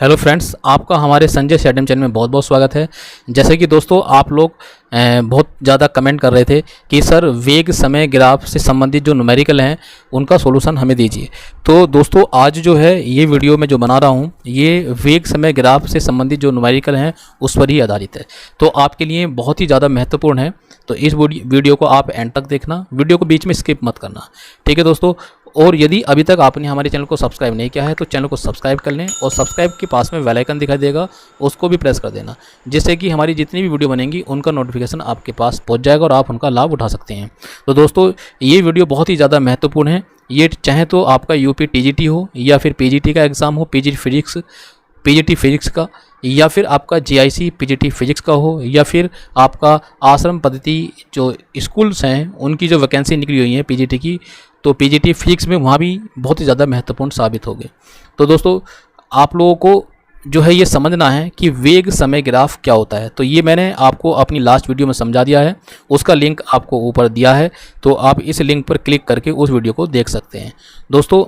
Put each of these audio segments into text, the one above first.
Hello friends, आपका हमारे Sanjay शैडम channel में बहुत बहुत स्वागत है। जैसे कि दोस्तों आप लोग बहुत ज़्यादा कमेंट कर रहे थे कि सर वेग समय ग्राफ से संबंधित जो न्यूमेरिकल हैं उनका सॉल्यूशन हमें दीजिए। तो दोस्तों आज जो है ये वीडियो मैं जो बना रहा हूँ ये वेग समय ग्राफ से संबंधित जो न्यूमेरिकल हैं उस पर ही आधारित है। तो आपके लिए बहुत ही ज़्यादा महत्वपूर्ण है, तो इस वीडियो को आप एंड तक देखना, वीडियो को बीच में स्किप मत करना, ठीक है दोस्तों। और यदि अभी तक आपने हमारे चैनल को सब्सक्राइब नहीं किया है तो चैनल को सब्सक्राइब कर लें और सब्सक्राइब के पास में बेल आइकन दिखाई देगा, उसको भी प्रेस कर देना, जिससे कि हमारी जितनी भी वीडियो बनेंगी उनका नोटिफिकेशन आपके पास पहुंच जाएगा और आप उनका लाभ उठा सकते हैं। तो दोस्तों ये वीडियो बहुत ही ज़्यादा महत्वपूर्ण है। ये चाहे तो आपका यूपी टीजीटी हो या फिर पीजीटी का एग्ज़ाम हो, पीजीटी फिजिक्स का, या फिर आपका जीआईसी पीजीटी फिजिक्स का हो, या फिर आपका आश्रम पद्धति जो स्कूल्स हैं उनकी जो वैकेंसी निकली हुई है पीजीटी की, तो पीजीटी फिजिक्स में वहाँ भी बहुत ही ज़्यादा महत्वपूर्ण साबित होंगे। तो दोस्तों आप लोगों को जो है ये समझना है कि वेग समय ग्राफ क्या होता है। तो ये मैंने आपको अपनी लास्ट वीडियो में समझा दिया है, उसका लिंक आपको ऊपर दिया है, तो आप इस लिंक पर क्लिक करके उस वीडियो को देख सकते हैं। दोस्तों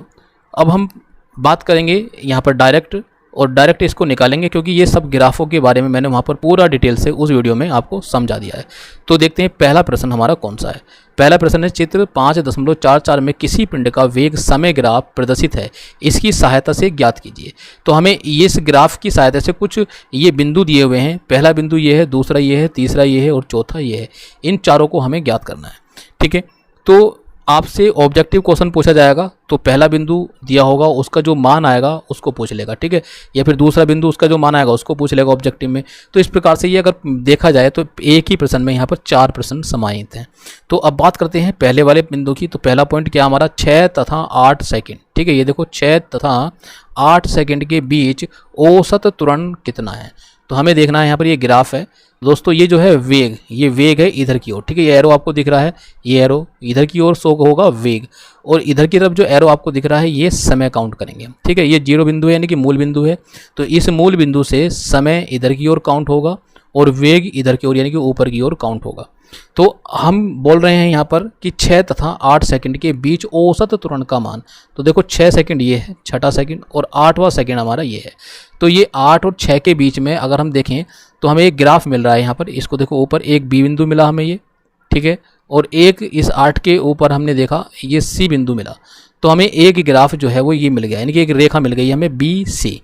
अब हम बात करेंगे यहाँ पर डायरेक्ट इसको निकालेंगे, क्योंकि ये सब ग्राफों के बारे में मैंने वहाँ पर पूरा डिटेल से उस वीडियो में आपको समझा दिया है। तो देखते हैं पहला प्रश्न हमारा कौन सा है। पहला प्रश्न है, चित्र 5.44 में किसी पिंड का वेग समय ग्राफ प्रदर्शित है, इसकी सहायता से ज्ञात कीजिए। तो हमें इस ग्राफ की सहायता से कुछ ये बिंदु दिए हुए हैं, पहला बिंदु ये है, दूसरा ये है, तीसरा ये है और चौथा ये है। इन चारों को हमें ज्ञात करना है, ठीक है। तो आपसे ऑब्जेक्टिव क्वेश्चन पूछा जाएगा, तो पहला बिंदु दिया होगा उसका जो मान आएगा उसको पूछ लेगा, ठीक है, या फिर दूसरा बिंदु उसका जो मान आएगा उसको पूछ लेगा ऑब्जेक्टिव में। तो इस प्रकार से ये अगर देखा जाए तो एक ही प्रश्न में यहाँ पर 4 प्रश्न समाहित हैं। तो अब बात करते हैं पहले वाले बिंदु की। तो पहला पॉइंट क्या हमारा, 6 तथा 8 सेकेंड, ठीक है। ये देखो 6 तथा 8 सेकेंड के बीच औसत त्वरण कितना है। तो हमें देखना है यहाँ पर ये ग्राफ है दोस्तों, ये जो है वेग, ये वेग है इधर की ओर, ठीक है। ये एरो आपको दिख रहा है, ये एरो इधर की ओर शो होगा वेग, और इधर की तरफ जो एरो आपको दिख रहा है ये समय काउंट करेंगे, ठीक है। ये 0 बिंदु है यानी कि मूल बिंदु है, तो इस मूल बिंदु से समय इधर की ओर काउंट होगा और वेग इधर की ओर यानी कि ऊपर की ओर काउंट होगा। तो हम बोल रहे हैं यहाँ पर कि 6 तथा 8 सेकंड के बीच औसत त्वरण का मान। तो देखो 6 सेकंड ये है, छठा सेकंड, और 8वां सेकंड हमारा ये है। तो ये 8 और 6 के बीच में अगर हम देखें तो हमें एक ग्राफ मिल रहा है यहाँ पर। इसको देखो ऊपर एक बी बिंदु मिला हमें ये, ठीक है, और एक इस 8 के ऊपर हमने देखा ये सी बिंदु मिला। तो हमें एक ग्राफ जो है वो ये मिल गया, यानी कि एक रेखा मिल गई हमें बी सी।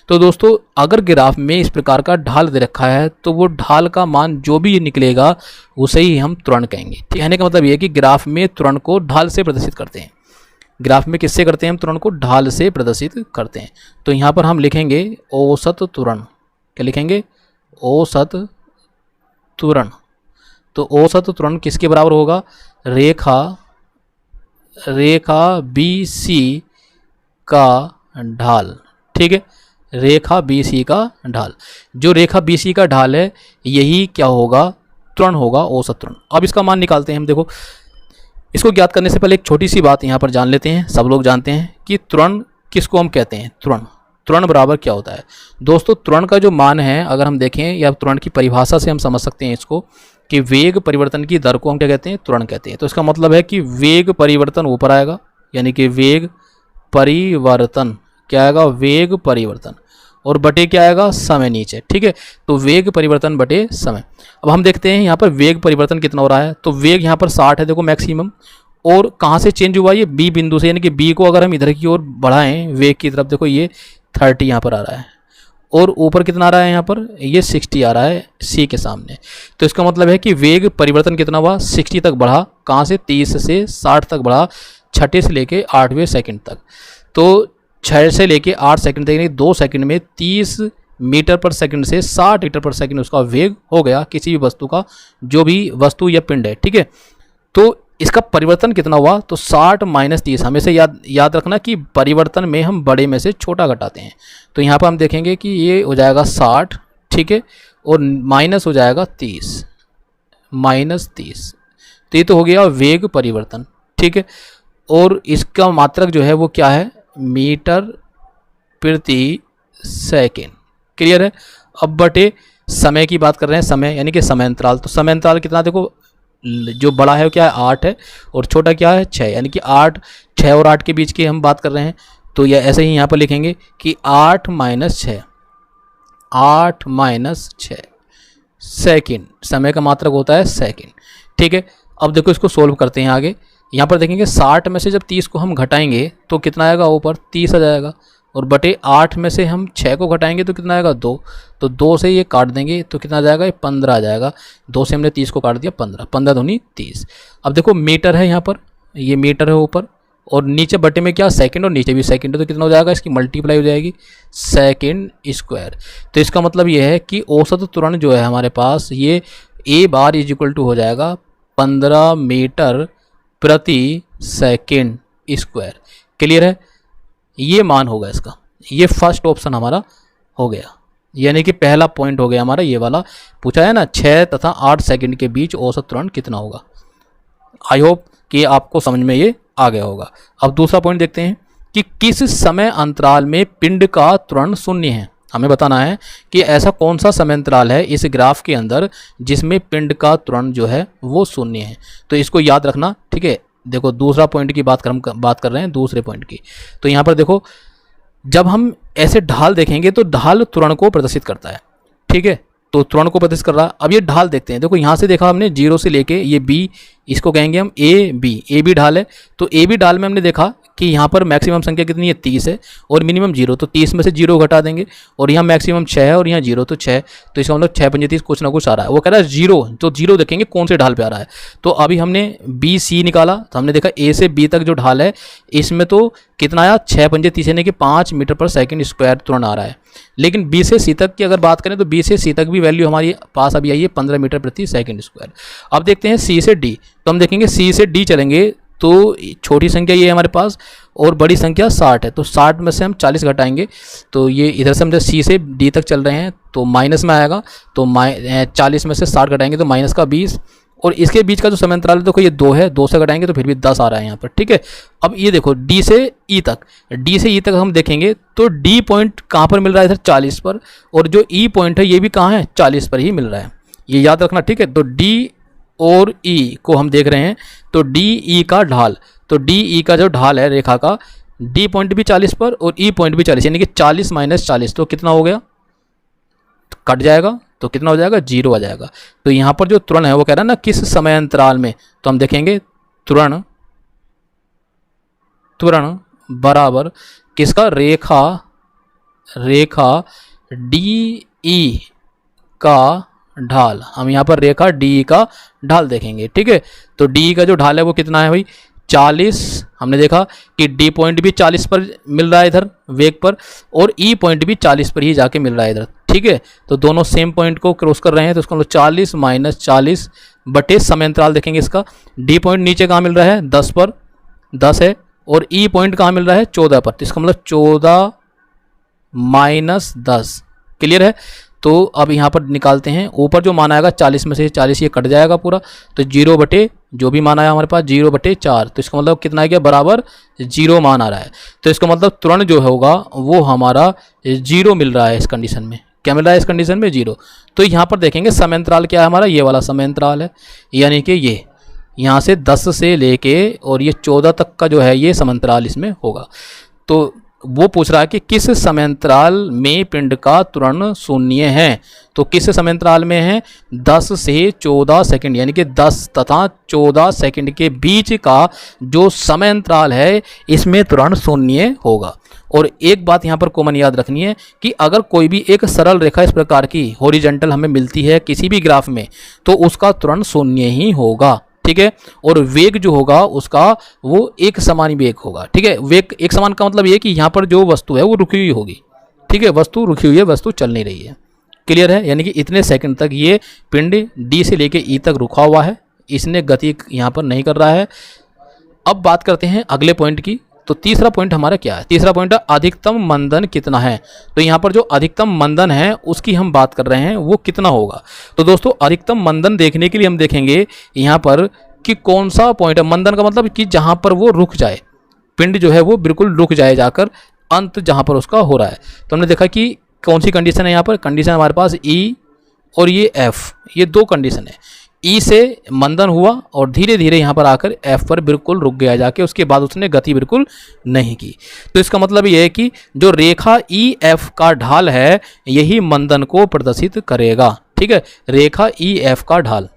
तो दोस्तों अगर ग्राफ में इस प्रकार का ढाल दे रखा है तो वो ढाल का मान जो भी निकलेगा उसे ही हम त्वरण कहेंगे। कहने का मतलब ये है कि ग्राफ में त्वरण को ढाल से प्रदर्शित करते हैं। ग्राफ में किससे करते हैं हम त्वरण को, ढाल से प्रदर्शित करते हैं। तो यहाँ पर हम लिखेंगे औसत त्वरण, क्या लिखेंगे, औसत त्वरण। तो औसत त्वरण किसके बराबर होगा, रेखा बी सी का ढाल, ठीक है, रेखा BC का ढाल। जो रेखा BC का ढाल है यही क्या होगा, त्वरण होगा, औसत त्वरण। अब इसका मान निकालते हैं हम। देखो इसको ज्ञात करने से पहले एक छोटी सी बात यहाँ पर जान लेते हैं। सब लोग जानते हैं कि त्वरण किसको हम कहते हैं, त्वरण बराबर क्या होता है। दोस्तों त्वरण का जो मान है अगर हम देखें, या त्वरण की परिभाषा से हम समझ सकते हैं इसको कि वेग परिवर्तन की दर को हम क्या कहते हैं, त्वरण कहते हैं। तो इसका मतलब है कि वेग परिवर्तन ऊपर आएगा, यानी कि वेग परिवर्तन क्या आएगा, वेग परिवर्तन, और बटे क्या आएगा, समय नीचे, ठीक है। तो वेग परिवर्तन बटे समय। अब हम देखते हैं यहाँ पर वेग परिवर्तन कितना हो रहा है। तो वेग यहाँ पर 60 है, देखो मैक्सिमम, और कहाँ से चेंज हुआ, ये बी बिंदु से, यानी कि बी को अगर हम इधर की ओर बढ़ाएं वेग की तरफ, देखो ये 30 यहाँ पर आ रहा है, और ऊपर कितना आ रहा है यहाँ पर, ये 60 आ रहा है सी के सामने। तो इसका मतलब है कि वेग परिवर्तन कितना हुआ, 60 तक बढ़ा, कहाँ से, 30 से 60 तक बढ़ा, छठे से लेके 8वें सेकंड तक। तो 6 से लेके 8 सेकंड तक, यानी 2 सेकंड में 30 मीटर पर सेकंड से 60 मीटर पर सेकंड उसका वेग हो गया, किसी भी वस्तु का, जो भी वस्तु या पिंड है, ठीक है। तो इसका परिवर्तन कितना हुआ, तो 60 - 30। हमेशा याद रखना कि परिवर्तन में हम बड़े में से छोटा घटाते हैं। तो यहाँ पर हम देखेंगे कि ये हो जाएगा 60, ठीक है, और माइनस हो जाएगा 30, -30। तो ये तो हो गया वेग परिवर्तन, ठीक है। और इसका मात्रक जो है वो क्या है, मीटर प्रति सेकेंड, क्लियर है। अब बटे समय की बात कर रहे हैं, समय यानी कि समय अंतराल। तो समय अंतराल कितना, देखो जो बड़ा है वो क्या है, 8 है, और छोटा क्या है, 6, यानी कि 6 और 8 के बीच की हम बात कर रहे हैं। तो यह ऐसे ही यहाँ पर लिखेंगे कि 8 - 6, 8 माइनस 6 सेकेंड, समय का मात्रक होता है सेकेंड। ठीक है, अब देखो इसको सोल्व करते हैं आगे। यहाँ पर देखेंगे 60 में से जब 30 को हम घटाएंगे तो कितना आएगा, ऊपर 30 आ जाएगा, और बटे 8 में से हम 6 को घटाएंगे तो कितना आएगा, 2। तो 2 से ये काट देंगे तो कितना आ जाएगा, ये 15 आ जाएगा। 2 से हमने 30 को काट दिया, 15, 15 दूनी 30। अब देखो मीटर है यहाँ पर, ये मीटर है ऊपर, और नीचे बटे में क्या, सेकंड, और नीचे भी सेकंड है, तो कितना हो जाएगा, इसकी मल्टीप्लाई हो जाएगी सेकंड स्क्वायर। तो इसका मतलब ये है कि औसत त्वरण जो है हमारे पास, ये ए बार इज इक्वल टू हो जाएगा 15 मीटर प्रति सेकंड स्क्वायर। क्लियर है, ये मान होगा इसका, ये फर्स्ट ऑप्शन हमारा हो गया, यानी कि पहला पॉइंट हो गया हमारा ये वाला। पूछा है ना 6 तथा 8 सेकंड के बीच औसत त्वरण कितना होगा। आई होप कि आपको समझ में ये आ गया होगा। अब दूसरा पॉइंट देखते हैं कि किस समय अंतराल में पिंड का त्वरण शून्य है। हमें बताना है कि ऐसा कौन सा समय अंतराल है इस ग्राफ के अंदर जिसमें पिंड का त्वरण जो है वो शून्य है। तो इसको याद रखना, ठीक है। देखो दूसरा पॉइंट की बात कर रहे हैं, दूसरे पॉइंट की। तो यहाँ पर देखो, जब हम ऐसे ढाल देखेंगे तो ढाल त्वरण को प्रदर्शित करता है, ठीक है। तो त्वरण को प्रदर्शित कर रहा है। अब ये ढाल देखते हैं, देखो यहाँ से देखा हमने 0 से लेके ये B, इसको कहेंगे हम ए बी ढाल है। तो ए बी ढाल में हमने देखा कि यहाँ पर मैक्सिमम संख्या कितनी है, 30 है, और मिनिमम 0, तो 30 में से 0 घटा देंगे, और यहाँ मैक्सिमम 6 है और यहाँ 0, तो 6, तो इसका मतलब 6 पंजे 30 कुछ ना कुछ आ रहा है। वो कह रहा है 0, तो 0 देखेंगे कौन से ढाल पे आ रहा है। तो अभी हमने बी सी निकाला, तो हमने देखा ए से बी तक जो ढाल है इसमें तो कितना आया, 6 पंजे 30 यानी कि 5 मीटर पर सेकंड स्क्वायर त्वरण आ रहा है। लेकिन बी से सी तक की अगर बात करें तो बी से सी तक भी वैल्यू हमारी पास अभी आई है 15 मीटर प्रति सेकंड स्क्वायर। अब देखते हैं सी से डी, तो हम देखेंगे सी से डी चलेंगे तो छोटी संख्या ये है हमारे पास और बड़ी संख्या 60 है, तो 60 में से हम 40 घटाएंगे, तो ये इधर से हम जब सी से डी तक चल रहे हैं तो माइनस में आएगा, तो 40 में से 60 घटाएंगे तो माइनस का 20, और इसके बीच का जो समय अंतराल है देखो ये 2 है, 2 से घटाएंगे तो फिर भी 10 आ रहा है यहाँ पर, ठीक है। अब ये देखो डी से ई तक हम देखेंगे तो डी पॉइंट कहाँ पर मिल रहा है, इधर 40 पर, और जो ई पॉइंट है ये भी कहाँ है, 40 पर ही मिल रहा है, ये याद रखना, ठीक है। तो डी और ई को हम देख रहे हैं, तो डी ई का ढाल, तो डी ई का जो ढाल है रेखा का, डी पॉइंट भी 40 पर और ई पॉइंट भी 40, यानी कि 40 माइनस 40, तो कितना हो गया, तो कट जाएगा, तो कितना हो जाएगा, 0 आ जाएगा। तो यहाँ पर जो त्वरण है वो कह रहा है ना किस समय अंतराल में, तो हम देखेंगे त्वरण बराबर किसका, रेखा डी ई का ढाल। हम यहाँ पर रेखा डी का ढाल देखेंगे, ठीक है। तो डी का जो ढाल है वो कितना है भाई, 40। हमने देखा कि डी पॉइंट भी 40 पर मिल रहा है इधर वेग पर, और ई पॉइंट भी 40 पर ही जाके मिल रहा है इधर, ठीक है। तो दोनों सेम पॉइंट को क्रॉस कर रहे हैं, तो उसको 40 माइनस 40 बटे समय अंतराल देखेंगे इसका। डी पॉइंट नीचे कहाँ मिल रहा है, 10 पर, 10 है, और ई पॉइंट कहाँ मिल रहा है, 14 पर, तो इसका मतलब 14 माइनस 10। क्लियर है। तो अब यहाँ पर निकालते हैं, ऊपर जो मान आएगा 40 में से 40 ये कट जाएगा पूरा, तो 0 बटे जो भी मान आया हमारे पास 0 बटे 4, तो इसका मतलब कितना आ गया, बराबर 0 मान आ रहा है। तो इसका मतलब त्वरण जो होगा वो हमारा 0 मिल रहा है इस कंडीशन में। क्या मिल रहा है इस कंडीशन में, 0। तो यहाँ पर देखेंगे समय अंतराल क्या है हमारा, ये वाला समय अंतराल है, यानी कि ये यहाँ से 10 से लेके और ये 14 तक का जो है ये समय अंतराल इसमें होगा। तो वो पूछ रहा है कि किस समय अंतराल में पिंड का त्वरण शून्य है। तो किस समय अंतराल में है, 10 से 14 सेकंड, यानी कि 10 तथा 14 सेकंड के बीच का जो समय अंतराल है इसमें त्वरण शून्य होगा। और एक बात यहाँ पर कॉमन याद रखनी है कि अगर कोई भी एक सरल रेखा इस प्रकार की हॉरिजॉन्टल हमें मिलती है किसी भी ग्राफ में, तो उसका त्वरण शून्य ही होगा, ठीक है। और वेग जो होगा उसका वो एक समान वेग होगा, ठीक है। वेग एक समान का मतलब ये कि यहाँ पर जो वस्तु है वो रुकी हुई होगी, ठीक है। वस्तु रुकी हुई है, वस्तु चल नहीं रही है। क्लियर है, यानी कि इतने सेकंड तक ये पिंड डी से लेके ई तक रुका हुआ है, इसने गति यहाँ पर नहीं कर रहा है। अब बात करते हैं अगले पॉइंट की। तो तीसरा पॉइंट हमारा क्या है, तीसरा पॉइंट है अधिकतम मंदन कितना है। तो यहाँ पर जो अधिकतम मंदन है उसकी हम बात कर रहे हैं, वो कितना होगा। तो दोस्तों अधिकतम मंदन देखने के लिए हम देखेंगे यहाँ पर कि कौन सा पॉइंट है। मंदन का मतलब कि जहाँ पर वो रुक जाए, पिंड जो है वो बिल्कुल रुक जाए जाकर, अंत जहाँ पर उसका हो रहा है। तो हमने देखा कि कौन सी कंडीशन है यहाँ पर, कंडीशन हमारे पास ई और ये एफ, ये दो कंडीशन है। ई से मंदन हुआ और धीरे धीरे यहाँ पर आकर एफ पर बिल्कुल रुक गया जाके, उसके बाद उसने गति बिल्कुल नहीं की। तो इसका मतलब ये है कि जो रेखा ई एफ का ढाल है यही मंदन को प्रदर्शित करेगा। ठीक है, रेखा ई एफ का ढाल।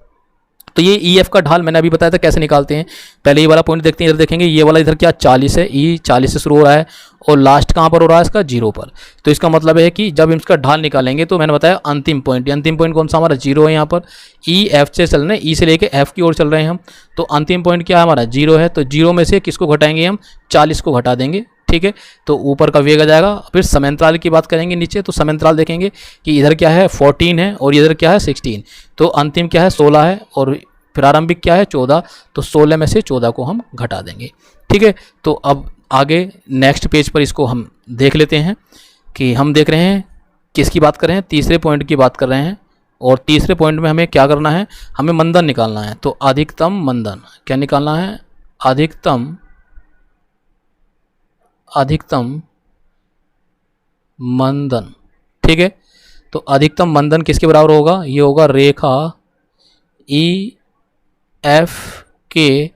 तो ये ई एफ का ढाल मैंने अभी बताया था कैसे निकालते हैं। पहले ये वाला पॉइंट देखते हैं, इधर देखेंगे ये वाला इधर क्या 40 है, ई 40 से शुरू हो रहा है और लास्ट कहाँ पर हो रहा है इसका 0 पर। तो इसका मतलब है कि जब इसका ढाल निकालेंगे तो मैंने बताया अंतिम पॉइंट कौन सा हमारा 0 है। यहाँ पर ई एफ से चल रहे हैं, ई से लेके एफ की ओर चल रहे हैं हम, तो अंतिम पॉइंट क्या है हमारा 0 है। तो 0 में से किसको घटाएंगे हम, 40 को घटा देंगे। ठीक है, तो ऊपर का वेग आ जाएगा। फिर समयांतराल की बात करेंगे नीचे, तो समयांतराल देखेंगे कि इधर क्या है 14 है और इधर क्या है 16, तो अंतिम क्या है 16 है और प्रारंभिक क्या है 14, तो 16 में से 14 को हम घटा देंगे। ठीक है, तो अब आगे नेक्स्ट पेज पर इसको हम देख लेते हैं कि हम देख रहे हैं किसकी बात कर रहे हैं, तीसरे पॉइंट की बात कर रहे हैं। और तीसरे पॉइंट में हमें क्या करना है, हमें मंदन निकालना है। तो अधिकतम मंदन क्या निकालना है, अधिकतम मंदन। ठीक है, तो अधिकतम मंदन किसके बराबर होगा, ये होगा रेखा ई एफ के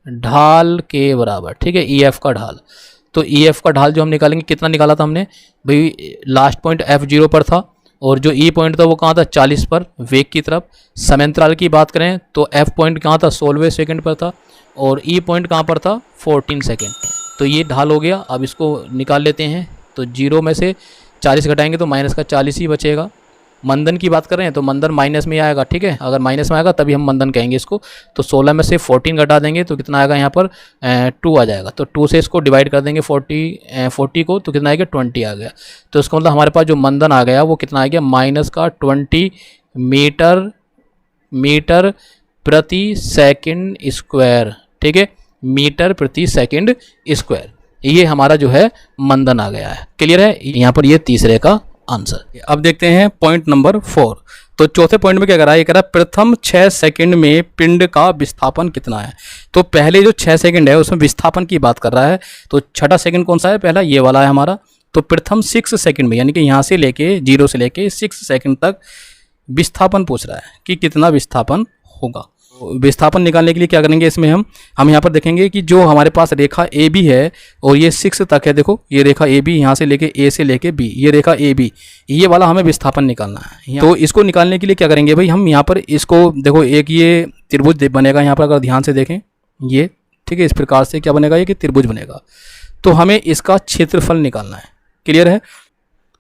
ढाल के बराबर। ठीक है, ई एफ का ढाल। तो ई एफ का ढाल जो हम निकालेंगे, कितना निकाला था हमने भाई, लास्ट पॉइंट एफ 0 पर था और जो ई पॉइंट था वो कहाँ था 40 पर वेग की तरफ। समयांतराल की बात करें तो एफ पॉइंट कहाँ था 16वें सेकंड पर था और ई पॉइंट कहाँ पर था 14 सेकंड। तो ये ढाल हो गया। अब इसको निकाल लेते हैं, तो 0 में से 40 घटाएंगे तो माइनस का 40 ही बचेगा। मंदन की बात कर रहे हैं तो मंदन माइनस में आएगा। ठीक है, अगर माइनस में आएगा तभी हम मंदन कहेंगे इसको। तो 16 में से 14 घटा देंगे तो कितना आएगा यहाँ पर 2 आ जाएगा। तो 2 से इसको डिवाइड कर देंगे 40 को, तो कितना आएगा 20 आ गया। तो इसका मतलब हमारे पास जो मंदन आ गया वो कितना आ गया, माइनस का 20 मीटर प्रति सेकंड स्क्वायर। ठीक है, मीटर प्रति सेकंड स्क्वायर, ये हमारा जो है मंदन आ गया है। क्लियर है, यहाँ पर ये तीसरे का आंसर। अब देखते हैं पॉइंट नंबर 4। तो चौथे पॉइंट में क्या करा है, ये कह रहा है प्रथम 6 सेकंड में पिंड का विस्थापन कितना है। तो पहले जो 6 सेकंड है उसमें विस्थापन की बात कर रहा है। तो छठा सेकंड कौन सा है, पहला ये वाला है हमारा। तो प्रथम 6 सेकंड में, यानी कि यहाँ से लेके 0 से लेके 6 सेकंड तक विस्थापन पूछ रहा है कि कितना विस्थापन होगा। विस्थापन निकालने के लिए क्या करेंगे, इसमें हम यहाँ पर देखेंगे कि जो हमारे पास रेखा ए बी है और ये 6 तक है। देखो ये रेखा ए बी, यहाँ से लेके ए से लेके बी, ये रेखा ए बी, ये वाला हमें विस्थापन निकालना है। तो इसको निकालने के लिए क्या करेंगे भाई, हम यहाँ पर इसको देखो, एक ये त्रिभुज बनेगा यहाँ पर, अगर ध्यान से देखें ये। ठीक है, इस प्रकार से क्या बनेगा, ये कि त्रिभुज बनेगा। तो हमें इसका क्षेत्रफल निकालना है। क्लियर है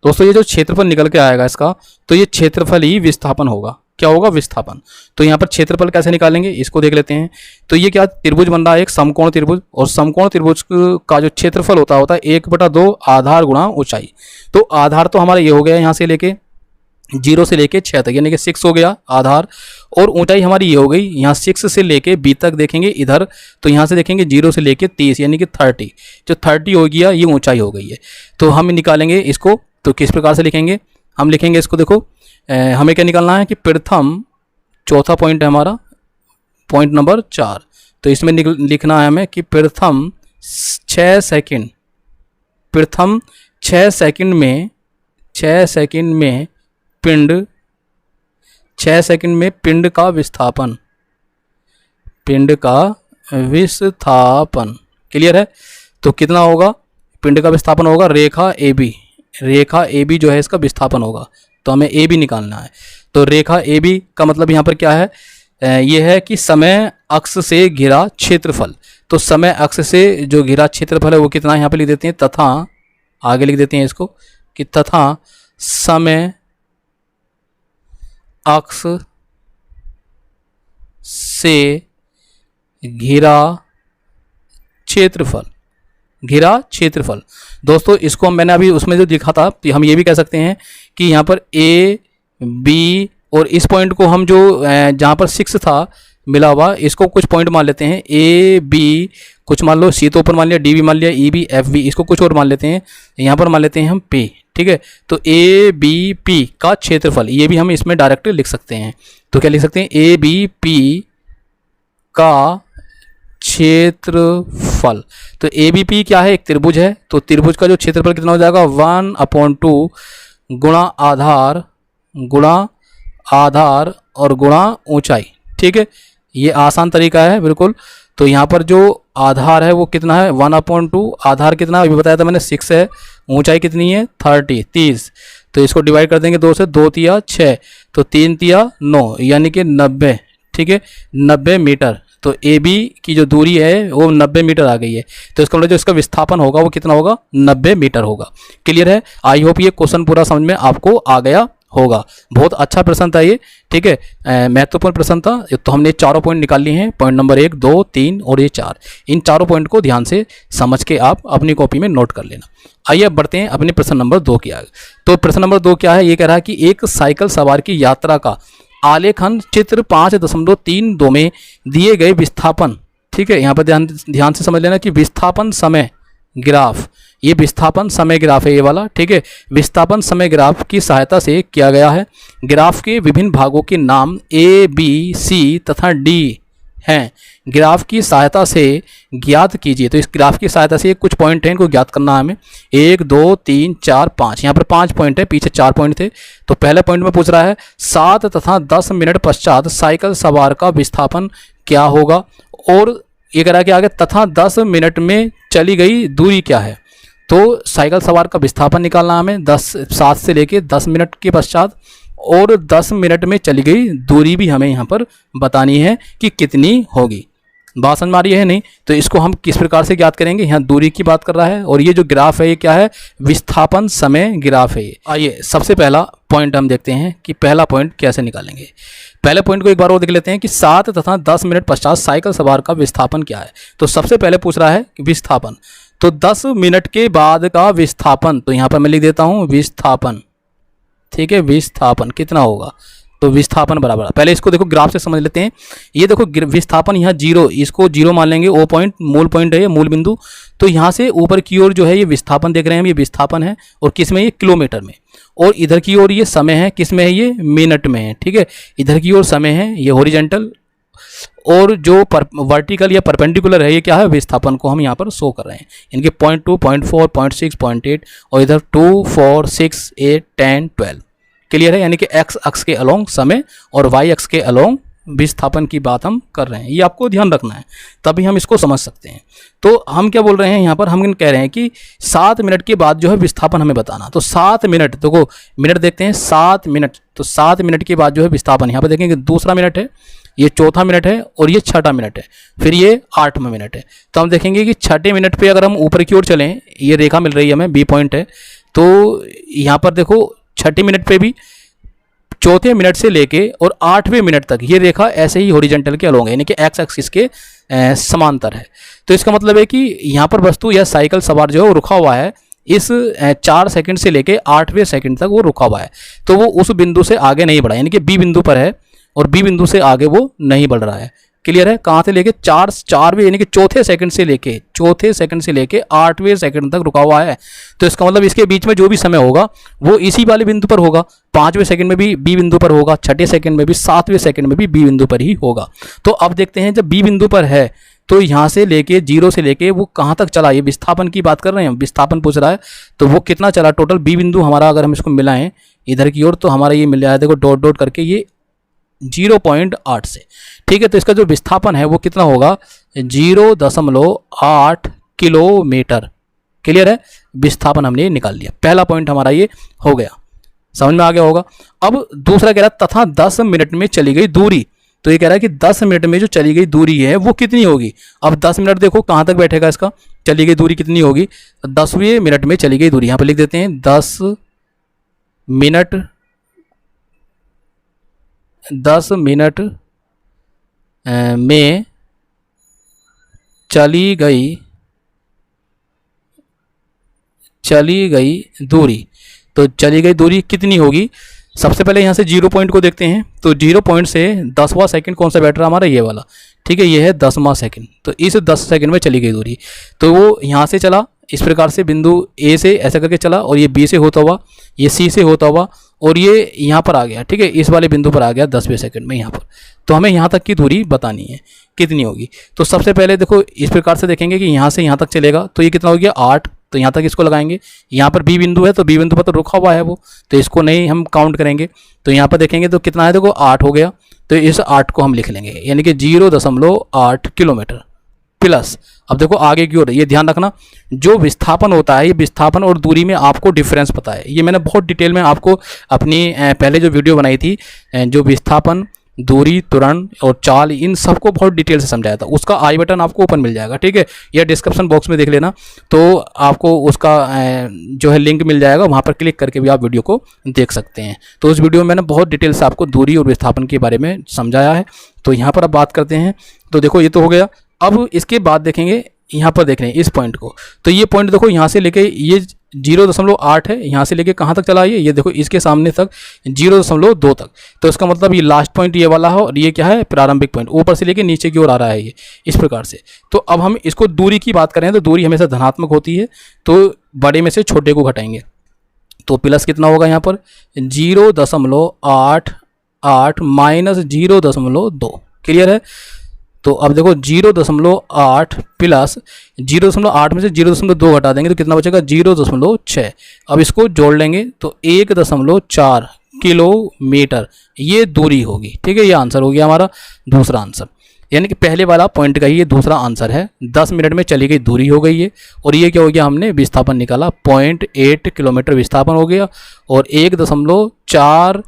दोस्तों, ये जो क्षेत्रफल निकल के आएगा इसका, तो ये क्षेत्रफल ही विस्थापन होगा। क्या होगा, विस्थापन। तो यहाँ पर क्षेत्रफल कैसे निकालेंगे इसको देख लेते हैं। तो ये क्या त्रिभुज बन रहा है, एक समकोण त्रिभुज, और समकोण त्रिभुज का जो क्षेत्रफल होता है 1/2 आधार गुणा ऊंचाई। तो आधार तो हमारा ये हो गया यहाँ से लेके 0 से लेके 6 तक, यानी कि 6 हो गया आधार, और ऊंचाई हमारी ये हो गई यहाँ 6 से लेके बी तक देखेंगे इधर, तो यहाँ से देखेंगे 0 से लेके 30 यानी कि 30, जो 30 हो गया ये ऊंचाई हो गई है। तो हम निकालेंगे इसको, तो किस प्रकार से लिखेंगे, हम लिखेंगे इसको, देखो हमें क्या निकालना है कि प्रथम, चौथा पॉइंट है हमारा पॉइंट नंबर 4। तो इसमें लिखना है हमें कि प्रथम 6 सेकंड में पिंड का विस्थापन, क्लियर है। तो कितना होगा, पिंड का विस्थापन होगा रेखा ए बी जो है इसका विस्थापन होगा। तो हमें ए बी निकालना है। तो रेखा ए बी का मतलब यहाँ पर क्या है, ये है कि समय अक्ष से घिरा क्षेत्रफल। तो समय अक्ष से जो घिरा क्षेत्रफल है वो कितना, यहाँ पे लिख देते हैं तथा, आगे लिख देते हैं इसको कि तथा समय अक्ष से घिरा क्षेत्रफल। दोस्तों इसको मैंने अभी उसमें जो लिखा था, तो हम ये भी कह सकते हैं कि यहाँ पर ए बी, और इस पॉइंट को हम जो जहाँ पर 6 था मिला हुआ, इसको कुछ पॉइंट मान लेते हैं, ए बी कुछ मान लो, सी तो ऊपर मान लिया, डी भी मान लिया, ई बी एफ बी, इसको कुछ और मान लेते हैं, यहाँ पर मान लेते हैं हम पी। ठीक है, तो ए बी पी का क्षेत्रफल, ये भी हम इसमें डायरेक्ट लिख सकते हैं। तो क्या लिख सकते हैं, ए बी पी का क्षेत्रफल। तो ए बी पी क्या है, एक त्रिभुज है। तो त्रिभुज का जो क्षेत्रफल कितना हो जाएगा, 1/2 गुणा आधार और गुणा ऊंचाई। ठीक है, ये आसान तरीका है बिल्कुल। तो यहाँ पर जो आधार है वो कितना है 1/2, आधार कितना अभी बताया था मैंने 6 है, ऊंचाई कितनी है 30। तो इसको डिवाइड कर देंगे 2 से, 2 तिया 6, तो 3 तिया 9, यानी कि 90। ठीक है, 90 मीटर। तो ए बी की जो दूरी है वो 90 मीटर आ गई है। तो इसका मतलब जो इसका विस्थापन होगा वो कितना होगा 90 मीटर होगा। क्लियर है, आई होप ये क्वेश्चन पूरा समझ में आपको आ गया होगा। बहुत अच्छा प्रश्न था ये, ठीक है, महत्वपूर्ण प्रश्न था। तो हमने चारों पॉइंट निकाल लिए हैं, पॉइंट नंबर 1, 2, 3 और ये 4। इन चारों पॉइंट को ध्यान से समझ के आप अपनी कॉपी में नोट कर लेना। आइए अब बढ़ते हैं अपने प्रश्न नंबर 2 की आगे। तो प्रश्न नंबर 2 क्या है, ये कह रहा है कि एक साइकिल सवार की यात्रा का आलेखन चित्र 5.32 में दिए गए विस्थापन, ठीक है, यहाँ पर ध्यान से समझ लेना कि विस्थापन समय ग्राफ, ये विस्थापन समय ग्राफ है ये वाला, ठीक है, विस्थापन समय ग्राफ की सहायता से किया गया है। ग्राफ के विभिन्न भागों के नाम ए, बी, सी तथा डी हैं। ग्राफ की सहायता से ज्ञात कीजिए। तो इस ग्राफ की सहायता से कुछ पॉइंट हैं, इनको ज्ञात करना है हमें। 1, 2, 3, 4, 5, यहाँ पर 5 पॉइंट है, पीछे 4 पॉइंट थे। तो पहले पॉइंट में पूछ रहा है 7 तथा 10 मिनट पश्चात साइकिल सवार का विस्थापन क्या होगा, और ये कह रहा है कि आगे तथा 10 मिनट में चली गई दूरी क्या है। तो साइकिल सवार का विस्थापन निकालना हमें 7 से लेके 10 मिनट के पश्चात, और 10 मिनट में चली गई दूरी भी हमें यहाँ पर बतानी है कि कितनी होगी। बात समझ में आ रही है नहीं? तो इसको हम किस प्रकार से ज्ञात करेंगे, यहाँ दूरी की बात कर रहा है, और ये जो ग्राफ है ये क्या है, विस्थापन समय ग्राफ है ये। आइए सबसे पहला पॉइंट हम देखते हैं कि पहला पॉइंट कैसे निकालेंगे। पहले पॉइंट को एक बार और देख लेते हैं कि 7 तथा 10 मिनट पश्चात साइकिल सवार का विस्थापन क्या है। तो सबसे पहले पूछ रहा है कि विस्थापन, तो 10 मिनट के बाद का विस्थापन, तो यहाँ पर मैं लिख देता हूँ विस्थापन, ठीक है, विस्थापन कितना होगा। तो विस्थापन बराबर, पहले इसको देखो ग्राफ से समझ लेते हैं। ये देखो विस्थापन यहाँ 0, इसको 0 मान लेंगे, ओ पॉइंट मूल पॉइंट है ये, मूल बिंदु। तो यहाँ से ऊपर की ओर जो है ये विस्थापन देख रहे हैं, ये विस्थापन है, और किस में, ये किलोमीटर में, और इधर की ओर ये समय है, किस में है, ये मिनट में है, ठीक है। इधर की ओर समय है, ये हॉरिजॉन्टल, और जो वर्टिकल या परपेंडिकुलर है ये क्या है, विस्थापन को हम यहाँ पर शो कर रहे हैं। इनके 0.2, 0.4, 0.6, 0.8, और इधर 2, 4, 6, 8, 10, 12। क्लियर है, यानी कि एक्स अक्ष के अलोंग समय और वाई अक्ष के अलोंग विस्थापन की बात हम कर रहे हैं। ये आपको ध्यान रखना है, तभी हम इसको समझ सकते हैं। तो हम क्या बोल रहे हैं यहाँ पर, हम कह रहे हैं कि 7 मिनट के बाद जो है विस्थापन हमें बताना। तो 7 मिनट, देखो मिनट देखते हैं, 7 मिनट, तो 7 मिनट के बाद जो है विस्थापन, यहाँ पर देखेंगे दूसरा मिनट है, ये चौथा मिनट है, और ये छठा मिनट है, फिर ये 8वां मिनट है। तो हम देखेंगे कि छठे मिनट पे अगर हम ऊपर की ओर चलें, ये रेखा मिल रही है हमें, बी पॉइंट है, तो यहाँ पर देखो छठे मिनट पे भी चौथे मिनट से लेके और 8वें मिनट तक ये रेखा ऐसे ही हॉरिजॉन्टल के अलोंग है, यानी कि एक्स एक्सिस के समांतर है। तो इसका मतलब है कि यहाँ पर वस्तु या साइकिल सवार जो है वो रुका हुआ है, इस 4 सेकंड से लेके 8वें सेकंड तक वो रुका हुआ है। तो वो उस बिंदु से आगे नहीं बढ़ा, यानी कि बी बिंदु पर है, और बी बिंदु से आगे वो नहीं बढ़ रहा है। क्लियर है, कहाँ से लेके 4वें यानी कि चौथे सेकंड से लेके 8वें सेकंड तक रुका हुआ है। तो इसका मतलब इसके बीच में जो भी समय होगा वो इसी वाले बिंदु पर होगा। 5वें सेकंड में भी बी बिंदु पर होगा, छठे सेकंड में भी, 7वें सेकंड में भी बी बिंदु पर ही होगा। तो अब देखते हैं, जब बी बिंदु पर है तो यहाँ से लेके 0 से लेके वो कहाँ तक चला, ये विस्थापन की बात कर रहे हैं, विस्थापन पूछ रहा है। तो वो कितना चला टोटल, बी बिंदु हमारा अगर हम इसको मिलाएं इधर की ओर, तो हमारा ये मिल जाए, देखो डॉट डॉट करके ये 0.8 से, ठीक है। तो इसका जो विस्थापन है वो कितना होगा, 0.8 किलोमीटर। क्लियर है, विस्थापन हमने निकाल लिया। पहला पॉइंट हमारा ये हो गया, समझ में आ गया होगा। अब दूसरा कह रहा है तथा 10 मिनट में चली गई दूरी। तो ये कह रहा है कि 10 मिनट में जो चली गई दूरी है वो कितनी होगी। अब 10 मिनट देखो कहाँ तक बैठेगा, इसका चली गई दूरी कितनी होगी, 10वें मिनट में चली गई दूरी। यहाँ पर लिख देते हैं 10 मिनट में चली गई दूरी। तो चली गई दूरी कितनी होगी, सबसे पहले यहाँ से 0 पॉइंट को देखते हैं। तो 0 पॉइंट से 10वां सेकंड कौन सा बैठ रहा हमारा, ये वाला, ठीक है, ये है 10वां सेकंड। तो इस 10 सेकंड में चली गई दूरी, तो वो यहाँ से चला इस प्रकार से, बिंदु ए से ऐसा करके चला, और ये बी से होता हुआ, ये सी से होता हुआ, और ये यहाँ पर आ गया, ठीक है, इस वाले बिंदु पर आ गया 10वें सेकंड में यहाँ पर। तो हमें यहाँ तक की दूरी बतानी है कितनी होगी। तो सबसे पहले देखो इस प्रकार से देखेंगे कि यहाँ से यहाँ तक चलेगा, तो ये कितना हो गया 8। तो यहाँ तक इसको लगाएंगे, यहाँ पर बी बिंदु है, तो बी बिंदु पर तो रुका हुआ है वो, तो इसको नहीं हम काउंट करेंगे। तो यहाँ पर देखेंगे तो कितना है, देखो 8 हो गया। तो इस 8 को हम लिख लेंगे, यानी कि 0.8 किलोमीटर प्लस। अब देखो आगे की ओर, ये ध्यान रखना जो विस्थापन होता है, ये विस्थापन और दूरी में आपको डिफरेंस पता है। ये मैंने बहुत डिटेल में आपको अपनी पहले जो वीडियो बनाई थी, जो विस्थापन, दूरी, त्वरण और चाल, इन सबको बहुत डिटेल से समझाया था। उसका आई बटन आपको ऊपर मिल जाएगा, ठीक है, या डिस्क्रिप्शन बॉक्स में देख लेना, तो आपको उसका जो है लिंक मिल जाएगा, वहाँ पर क्लिक करके भी आप वीडियो को देख सकते हैं। तो उस वीडियो में मैंने बहुत डिटेल से आपको दूरी और विस्थापन के बारे में समझाया है। तो यहाँ पर अब बात करते हैं। तो देखो ये तो हो गया। अब इसके बाद देखेंगे, यहाँ पर देख रहे हैं इस पॉइंट को, तो ये पॉइंट देखो यहाँ से लेके ये 0.8 है, यहाँ से लेके कहाँ तक चला ये देखो इसके सामने तक 0.2 तक। तो इसका मतलब ये लास्ट पॉइंट ये वाला है, और ये क्या है, प्रारंभिक पॉइंट, ऊपर से लेके नीचे की ओर आ रहा है ये इस प्रकार से। तो अब हम इसको दूरी की बात करें तो दूरी हमेशा धनात्मक होती है, तो बड़े में से छोटे को घटाएंगे। तो प्लस कितना होगा यहाँ पर, 0.88 माइनस 0.2। क्लियर है। तो अब देखो 0.8 प्लस 0.8 में से 0.2 घटा देंगे तो कितना बचेगा, 0.6। अब इसको जोड़ लेंगे तो 1.4 किलोमीटर ये दूरी होगी। ठीक है, ये आंसर हो गया हमारा दूसरा आंसर, यानी कि पहले वाला पॉइंट का ही ये दूसरा आंसर है। 10 मिनट में चली गई दूरी हो गई है, और ये क्या हो गया, हमने विस्थापन निकाला, 0.8 किलोमीटर विस्थापन हो गया, और 1.4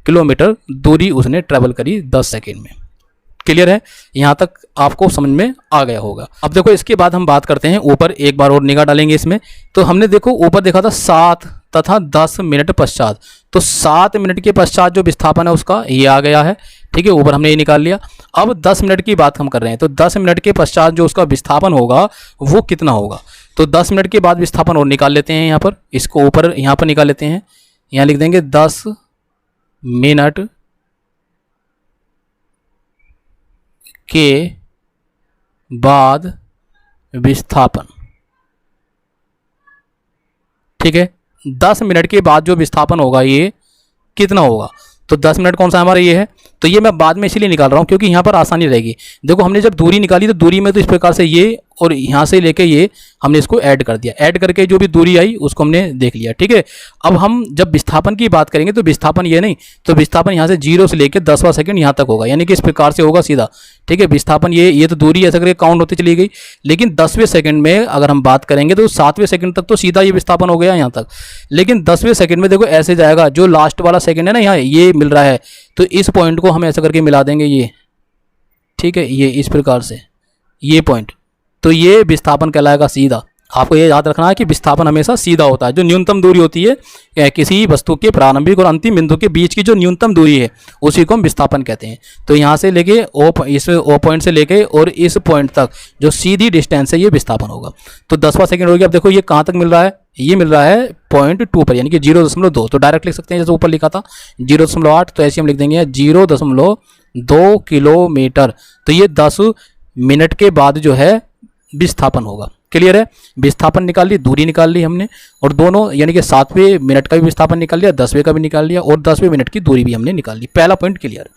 किलोमीटर दूरी उसने ट्रैवल करी 10 सेकेंड में। क्लियर है, यहाँ तक आपको समझ में आ गया होगा। अब देखो इसके बाद हम बात करते हैं ऊपर, एक बार और निगाह डालेंगे इसमें। तो हमने देखो ऊपर देखा था 7 तथा 10 मिनट पश्चात, तो 7 मिनट के पश्चात जो विस्थापन है उसका ये आ गया है। ठीक है, ऊपर हमने ये निकाल लिया। अब 10 मिनट की बात हम कर रहे हैं, तो 10 मिनट के पश्चात जो उसका विस्थापन होगा वो कितना होगा। तो 10 मिनट के बाद विस्थापन और निकाल लेते हैं, यहाँ पर इसको ऊपर यहाँ पर निकाल लेते हैं। यहाँ लिख देंगे 10 मिनट के बाद विस्थापन। ठीक है, 10 मिनट के बाद जो विस्थापन होगा ये कितना होगा। तो 10 मिनट कौन सा हमारा ये है, तो ये मैं बाद में इसीलिए निकाल रहा हूँ क्योंकि यहाँ पर आसानी रहेगी। देखो हमने जब दूरी निकाली तो दूरी में तो इस प्रकार से ये और यहाँ से लेके ये हमने इसको ऐड कर दिया, ऐड करके जो भी दूरी आई उसको हमने देख लिया। ठीक है, अब हम जब विस्थापन की बात करेंगे तो विस्थापन ये नहीं, तो विस्थापन यहाँ से 0 से लेकर 10वां सेकंड यहाँ तक होगा, यानी कि इस प्रकार से होगा सीधा। ठीक है, विस्थापन ये तो दूरी ऐसा करके काउंट होती चली गई, लेकिन 10वें सेकंड में अगर हम बात करेंगे तो 7वें सेकंड तक तो सीधा ये विस्थापन हो गया यहाँ तक, लेकिन 10वें सेकंड में देखो ऐसे जाएगा, जो लास्ट वाला सेकंड है ना यहाँ ये मिल रहा है, तो इस पॉइंट को हम ऐसा करके मिला देंगे ये। ठीक है, ये इस प्रकार से ये पॉइंट, तो ये विस्थापन कहलाएगा सीधा। आपको ये याद रखना है कि विस्थापन हमेशा सीधा होता है। जो न्यूनतम दूरी होती है किसी वस्तु के प्रारंभिक और अंतिम बिंदु के बीच की जो न्यूनतम दूरी है उसी को हम विस्थापन कहते हैं। तो यहाँ से लेके इस ओ पॉइंट से लेके और इस पॉइंट तक जो सीधी डिस्टेंस है ये विस्थापन होगा। तो 10वां सेकंड हो गया। अब देखो ये कहाँ तक मिल रहा है, ये मिल रहा है 0.2 पर, यानी कि 0.2। तो डायरेक्ट लिख सकते हैं, जैसे ऊपर लिखा था 0.8, तो ऐसे हम लिख देंगे 0.2 किलोमीटर। तो ये 10 मिनट के बाद जो है विस्थापन होगा। क्लियर है, विस्थापन निकाल ली, दूरी निकाल ली हमने, और दोनों यानी कि 7वें मिनट का भी विस्थापन निकाल लिया, 10वें का भी निकाल लिया, और 10वें मिनट की दूरी भी हमने निकाल ली। पहला पॉइंट क्लियर।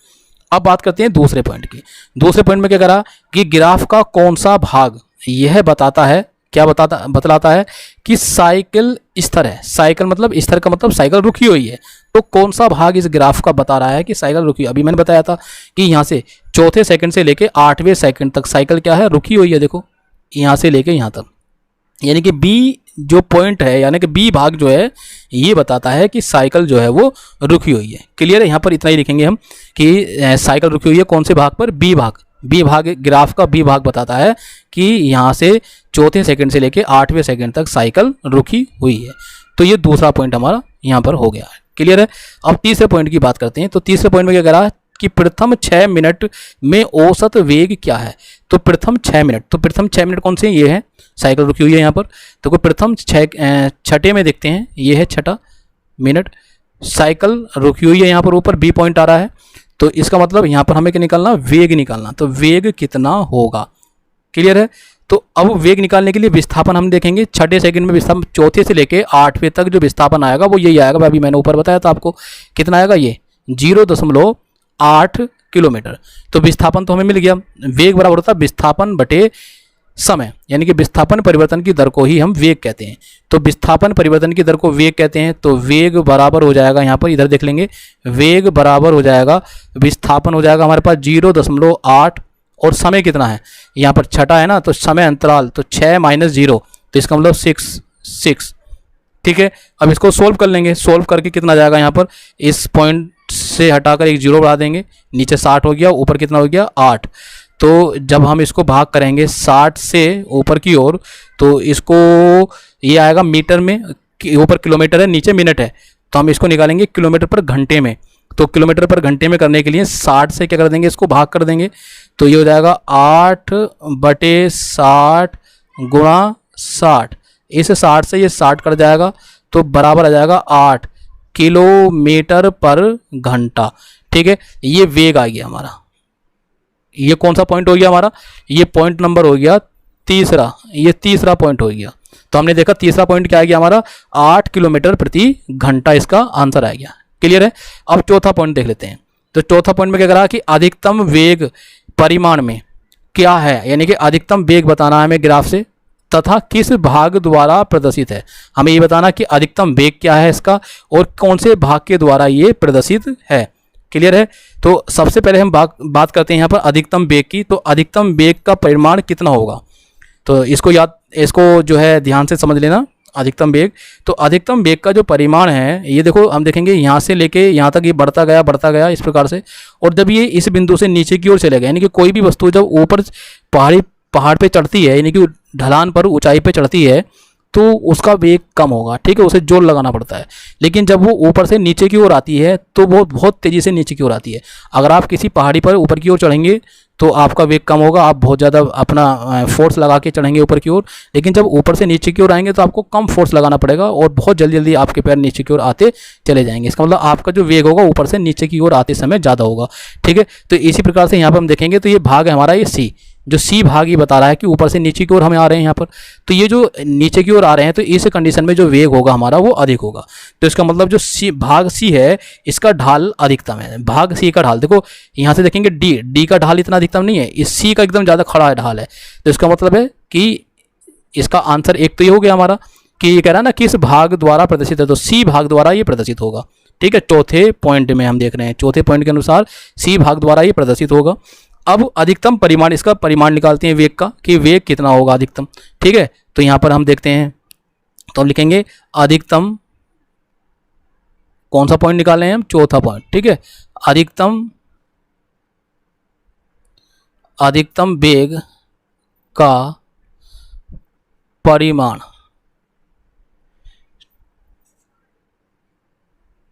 अब बात करते हैं दूसरे पॉइंट की। दूसरे पॉइंट में क्या करा कि ग्राफ का कौन सा भाग यह बताता है, क्या बतलाता है कि साइकिल स्थिर है। साइकिल मतलब स्थिर का मतलब साइकिल रुकी हुई है। तो कौन सा भाग इस ग्राफ का बता रहा है कि साइकिल रुकी हुई। अभी मैंने बताया था कि यहाँ से 4थे सेकंड से लेके 8वें सेकंड तक साइकिल क्या है, रुकी हुई है। देखो यहाँ से लेके यहाँ तक, यानी कि बी जो पॉइंट है, यानी कि बी भाग जो है ये बताता है कि साइकिल जो है वो रुकी हुई है। क्लियर है, यहाँ पर इतना ही लिखेंगे हम कि साइकिल रुकी हुई है कौन से भाग पर, बी भाग। बी भाग, ग्राफ का बी भाग बताता है कि यहाँ से 4थे सेकंड से लेके 8वें सेकंड तक साइकिल रुकी हुई है। तो ये दूसरा पॉइंट हमारा यहाँ पर हो गया है। क्लियर है। अब तीसरे पॉइंट की बात करते हैं। तो तीसरे पॉइंट में क्या करा कि प्रथम 6 मिनट में औसत वेग क्या है। तो प्रथम 6 मिनट, तो प्रथम 6 मिनट कौन से हैं, ये है, साइकिल रुकी हुई है यहाँ पर। तो कोई प्रथम छठे में देखते हैं, ये है छठा मिनट, साइकिल रुकी हुई है यहाँ पर, ऊपर बी पॉइंट आ रहा है। तो इसका मतलब यहाँ पर हमें क्या निकालना, वेग निकालना। तो वेग कितना होगा। क्लियर है। तो अब वेग निकालने के लिए विस्थापन हम देखेंगे। 6ठे सेकंड में विस्थापन, 4थे से लेके 8वें तक जो विस्थापन आएगा वो यही आएगा। अभी मैंने ऊपर बताया था आपको, कितना आएगा, ये 0.8 किलोमीटर। तो विस्थापन तो हमें मिल गया। वेग बराबर होता है विस्थापन बटे समय, यानी कि विस्थापन परिवर्तन की दर को ही हम वेग कहते हैं। तो विस्थापन परिवर्तन की दर को वेग कहते हैं। तो वेग बराबर हो जाएगा, यहाँ पर इधर देख लेंगे, वेग बराबर हो जाएगा, विस्थापन हो जाएगा हमारे पास 0.8 और समय कितना है, यहाँ पर छठा है ना, तो समय अंतराल तो 6 - 0, तो इसका मतलब 6। ठीक है, अब इसको सोल्व कर लेंगे। सोल्व करके कितना आ जाएगा, यहाँ पर इस पॉइंट से हटाकर एक 0 बढ़ा देंगे, नीचे 60 हो गया, ऊपर कितना हो गया 8। तो जब हम इसको भाग करेंगे 60 से ऊपर की ओर, तो इसको ये आएगा मीटर में, ऊपर किलोमीटर है, नीचे मिनट है, तो हम इसको निकालेंगे किलोमीटर पर घंटे में। तो किलोमीटर पर घंटे में करने के लिए 60 से क्या कर देंगे, इसको भाग कर देंगे, तो ये हो जाएगा 8/60 गुणा 60। इस 60 से ये 60 कट जाएगा, तो बराबर आ जाएगा 8 किलोमीटर पर घंटा। ठीक है, ये वेग आ गया हमारा। ये कौन सा पॉइंट हो गया हमारा, ये पॉइंट नंबर हो गया तीसरा, ये तीसरा पॉइंट हो गया। तो हमने देखा तीसरा पॉइंट क्या आ गया हमारा, 8 किलोमीटर प्रति घंटा, इसका आंसर आ गया। क्लियर है। अब चौथा पॉइंट देख लेते हैं। तो चौथा पॉइंट में क्या करा कि अधिकतम वेग परिमाण में क्या है, यानी कि अधिकतम वेग बताना है हमें ग्राफ से, तथा किस भाग द्वारा प्रदर्शित है। हमें ये बताना कि अधिकतम वेग क्या है इसका और कौन से भाग के द्वारा ये प्रदर्शित है। क्लियर है। तो सबसे पहले हम बात करते हैं यहाँ पर अधिकतम वेग की। तो अधिकतम वेग का परिमाण कितना होगा, तो इसको जो है ध्यान से समझ लेना। अधिकतम वेग, तो अधिकतम वेग का जो परिमाण है, ये देखो हम देखेंगे यहाँ से लेके यहाँ तक ये बढ़ता गया इस प्रकार से, और जब ये इस बिंदु से नीचे की ओर चलेगा, यानी कि कोई भी वस्तु जब ऊपर पहाड़ पे चढ़ती है, यानी कि ढलान पर ऊंचाई पे चढ़ती है, तो उसका वेग कम होगा। ठीक है, उसे जोर लगाना पड़ता है। लेकिन जब वो ऊपर से नीचे की ओर आती है तो वो बहुत तेज़ी से नीचे की ओर आती है। अगर आप किसी पहाड़ी पर ऊपर की ओर चढ़ेंगे तो आपका वेग कम होगा, आप बहुत ज़्यादा अपना फोर्स लगा के चढ़ेंगे ऊपर की ओर। लेकिन जब ऊपर से नीचे की ओर आएंगे तो आपको कम फोर्स लगाना पड़ेगा और बहुत जल्दी जल्दी आपके पैर नीचे की ओर आते चले जाएंगे। इसका मतलब आपका जो वेग होगा ऊपर से नीचे की ओर आते समय ज़्यादा होगा। ठीक है, तो इसी प्रकार से यहाँ पर हम देखेंगे तो ये भाग है हमारा, ये सी, जो सी भाग ये बता रहा है कि ऊपर से नीचे की ओर हमें आ रहे हैं यहाँ पर। तो ये जो नीचे की ओर आ रहे हैं, तो इस कंडीशन में जो वेग होगा हमारा वो अधिक होगा। तो इसका मतलब जो भाग सी है इसका ढाल अधिकतम है। भाग सी का ढाल देखो, यहाँ से देखेंगे डी का ढाल इतना अधिकतम नहीं है, इस सी का एकदम ज़्यादा खड़ा ढाल है। तो इसका मतलब है कि इसका आंसर एक तो ये हो गया हमारा कि ये कह रहा है ना किस भाग द्वारा प्रदर्शित है, तो सी भाग द्वारा ये प्रदर्शित होगा। ठीक है, चौथे पॉइंट में हम देख रहे हैं, चौथे पॉइंट के अनुसार सी भाग द्वारा ये प्रदर्शित होगा। अब अधिकतम परिमाण, इसका परिमाण निकालते हैं वेग का कि वेग कितना होगा अधिकतम। ठीक है, तो यहाँ पर हम देखते हैं, तो हम लिखेंगे अधिकतम, कौन सा पॉइंट निकाले हैं हम, चौथा पॉइंट। ठीक है, अधिकतम वेग का परिमाण,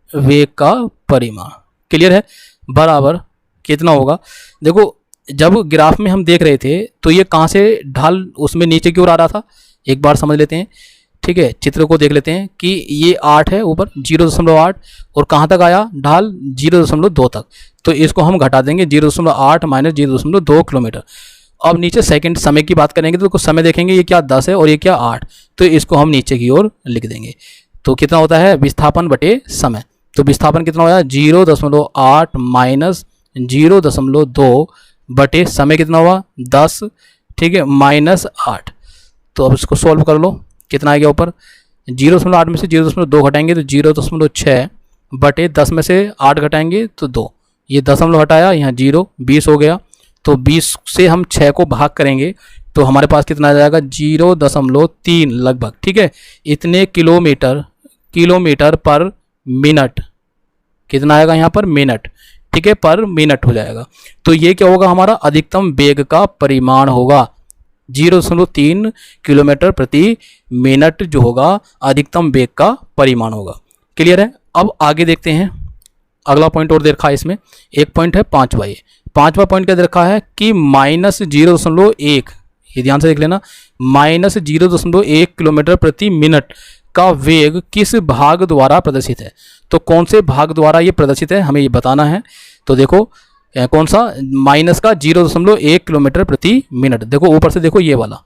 वेग का परिमाण क्लियर है, बराबर कितना होगा। देखो जब ग्राफ में हम देख रहे थे तो ये कहाँ से ढाल उसमें नीचे की ओर आ रहा था, एक बार समझ लेते हैं। ठीक है, चित्र को देख लेते हैं कि ये 8 है ऊपर 0.8 और कहाँ तक आया ढाल 0.2 तक। तो इसको हम घटा देंगे 0.8 - 0.2 किलोमीटर। अब नीचे सेकंड समय की बात करेंगे तो कुछ समय देखेंगे, ये क्या 10 है और ये क्या 8, तो इसको हम नीचे की ओर लिख देंगे। तो कितना होता है विस्थापन बटे समय। तो विस्थापन कितना होगा 0.8 - 0.2 बटे समय कितना हुआ 10। ठीक है, -8। तो अब इसको सॉल्व कर लो, कितना आ गया ऊपर 0.8 में से 0.2 घटाएंगे तो 0.6 बटे 10 में से 8 घटाएंगे तो 2, ये दशमलव हटाया यहाँ 0, 20 हो गया। तो 20 से हम 6 को भाग करेंगे तो हमारे पास कितना आ जाएगा 0.3 लगभग। ठीक है, इतने किलोमीटर पर मिनट, कितना आएगा यहाँ पर मिनट। ठीक है, पर मिनट हो जाएगा। तो ये क्या होगा हमारा अधिकतम वेग का परिमाण होगा 0.3 किलोमीटर प्रति मिनट जो होगा अधिकतम वेग का परिमाण होगा। क्लियर है। अब आगे देखते हैं, अगला पॉइंट और दे रखा है इसमें, एक पॉइंट है पांचवा। ये पांचवा पॉइंट क्या दे रखा है कि -0.1, ये ध्यान से देख लेना, -0.1 किलोमीटर प्रति मिनट का वेग किस भाग द्वारा प्रदर्शित है। तो कौन से भाग द्वारा ये प्रदर्शित है हमें ये बताना है। तो देखो कौन सा माइनस का 0.1 किलोमीटर प्रति मिनट। देखो ऊपर से देखो ये वाला,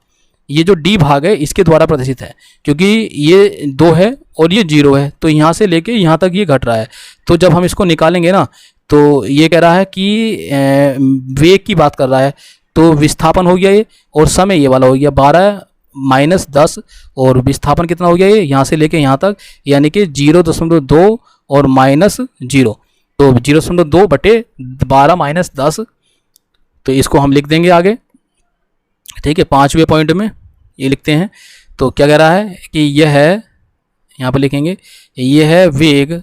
ये जो डी भाग है इसके द्वारा प्रदर्शित है, क्योंकि ये 2 है और ये 0 है, तो यहाँ से लेके यहाँ तक ये घट रहा है। तो जब हम इसको निकालेंगे ना तो ये कह रहा है कि वेग की बात कर रहा है, तो विस्थापन हो गया ये, और समय ये वाला हो गया 12 माइनस 10, और विस्थापन कितना हो गया ये यहाँ से लेके यहाँ तक, यानी कि 0.2 और माइनस 0, तो 0.2 बटे 12 माइनस 10, तो इसको हम लिख देंगे आगे, ठीक है, 5वें पॉइंट में ये लिखते हैं। तो क्या कह रहा है कि यह है, यहाँ पर लिखेंगे, यह है वेग,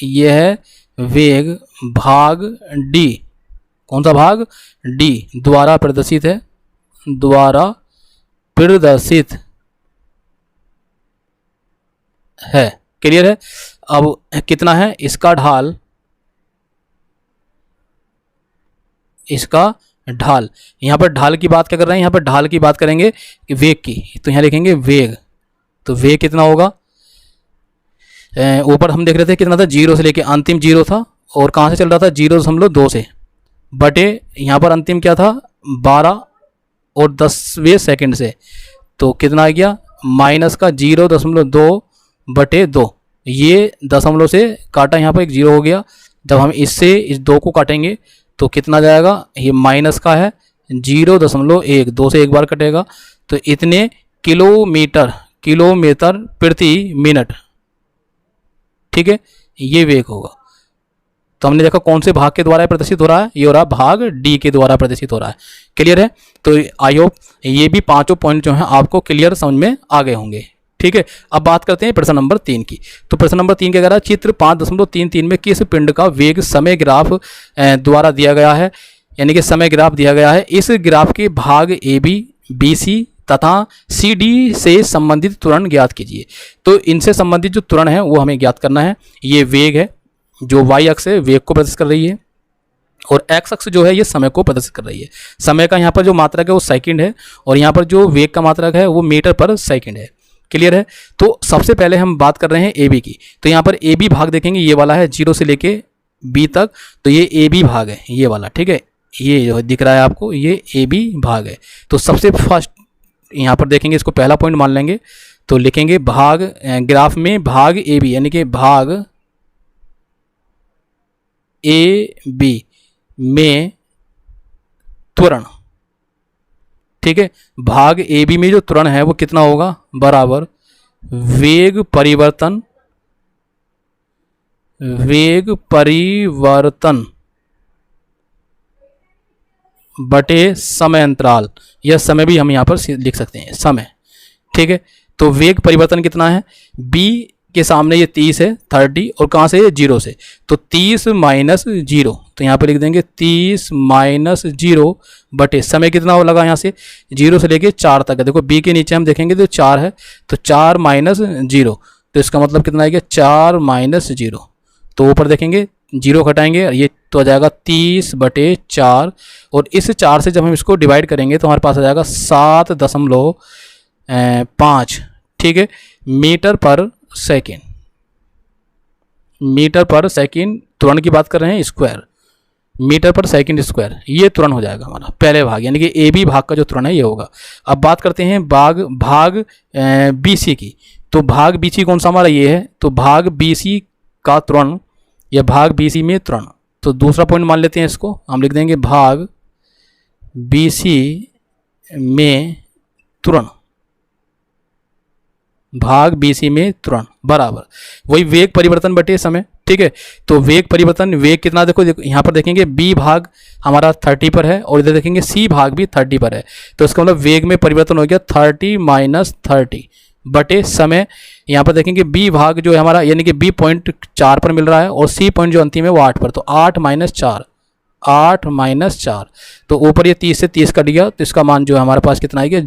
यह है वेग भाग डी, कौन सा भाग, डी, द्वारा प्रदर्शित है, द्वारा प्रदर्शित है। क्लियर है। अब कितना है इसका ढाल, इसका ढाल, यहाँ पर ढाल की बात क्या कर रहे हैं, यहाँ पर ढाल की बात करेंगे कि वेग की, तो यहाँ लिखेंगे वेग, तो वेग कितना होगा, ऊपर हम देख रहे थे कितना था, 0 से लेके अंतिम 0 था, और कहाँ से चल रहा था, 0.2 से, बटे यहाँ पर अंतिम क्या था 12 और 10वें सेकंड से, तो कितना आ गया माइनस का 0.2 बटे 2, ये दशमलव से काटा, यहाँ पर एक 0 हो गया, जब हम इससे इस 2 को काटेंगे तो कितना जाएगा, ये माइनस का है 0.1, 2 से एक बार कटेगा, तो इतने किलोमीटर, किलोमीटर प्रति मिनट, ठीक है, ये वेग होगा। तो हमने देखा कौन से भाग के द्वारा प्रदर्शित हो रहा है, ये हो रहा है भाग डी के द्वारा प्रदर्शित हो रहा है। क्लियर है। तो आई होप ये भी पांचों पॉइंट जो हैं आपको क्लियर समझ में आ गए होंगे। ठीक है, अब बात करते हैं प्रश्न नंबर 3 की। तो प्रश्न नंबर 3 क्या कह रहा है, चित्र 5.33 में किस पिंड का वेग समय ग्राफ द्वारा दिया गया है, यानी कि समय ग्राफ दिया गया है। इस ग्राफ के भाग ए बी, बी सी तथा सी डी से संबंधित त्वरण ज्ञात कीजिए। तो इनसे संबंधित जो त्वरण है वो हमें ज्ञात करना है। ये वेग है, जो वाई अक्ष है वेग को प्रदर्शित कर रही है, और एक्स अक्ष जो है ये समय को प्रदर्शित कर रही है। समय का यहाँ पर जो मात्रक है वो सेकंड है, और यहाँ पर जो वेग का मात्रक है वो मीटर पर सेकंड है। क्लियर है। तो सबसे पहले हम बात कर रहे हैं ए बी की। तो यहाँ पर ए बी भाग देखेंगे, ये वाला है 0 से लेके बी तक, तो ये ए बी भाग है, ये वाला। ठीक है, ये जो दिख रहा है आपको ये ए बी भाग है। तो सबसे फर्स्ट यहाँ पर देखेंगे, इसको पहला पॉइंट मान लेंगे, तो लिखेंगे भाग, ग्राफ में भाग ए बी, यानी कि भाग ए बी में त्वरण। ठीक है, भाग ए बी में जो त्वरण है वो कितना होगा, बराबर वेग परिवर्तन, वेग परिवर्तन बटे समय अंतराल, यह समय भी हम यहाँ पर लिख सकते हैं, समय। ठीक है, तो वेग परिवर्तन कितना है, बी के सामने ये 30 है, 30, और कहाँ से ये 0 से, तो 30 माइनस 0, तो यहाँ पे लिख देंगे 30 माइनस 0 बटे समय कितना हो लगा, यहाँ से 0 से लेके 4 तक है। देखो बी के नीचे हम देखेंगे तो 4 है, तो 4 माइनस 0, तो इसका मतलब कितना आएगा 4 माइनस 0, तो ऊपर देखेंगे 0 घटाएंगे, ये तो आ जाएगा 30 बटे 4, और इस 4 से जब हम इसको डिवाइड करेंगे तो हमारे पास आ जाएगा 7.5, ठीक है, मीटर पर सेकेंड। मीटर पर सेकेंड त्वरण की बात कर रहे हैं, स्क्वायर, मीटर पर सेकेंड स्क्वायर, ये त्वरण हो जाएगा हमारा पहले भाग, यानी कि ए बी भाग का जो त्वरण है ये होगा। अब बात करते हैं भाग बी सी की। तो भाग बी सी कौन सा हमारा ये है, तो भाग बी सी का त्वरण, या भाग बी सी में त्वरण, तो दूसरा पॉइंट मान लेते हैं, इसको हम लिख देंगे भाग बी सी में त्वरण, भाग बी सी में त्वरण बराबर वही वेग परिवर्तन बटे समय। ठीक है, तो वेग परिवर्तन, वेग कितना, देखो यहाँ पर देखेंगे बी भाग हमारा 30 पर है, और इधर देखेंगे सी भाग भी 30 पर है, तो इसका मतलब वेग में परिवर्तन हो गया 30 माइनस 30 बटे समय। यहाँ पर देखेंगे बी भाग जो है हमारा, यानी कि बी पॉइंट 4 पर मिल रहा है, और सी पॉइंट जो अंतिम है वो 8 पर, तो 8 माइनस 4, 8 माइनस 4, तो ऊपर ये 30 से 30 कट गया, तो इसका मान जो है हमारे पास कितना आएगा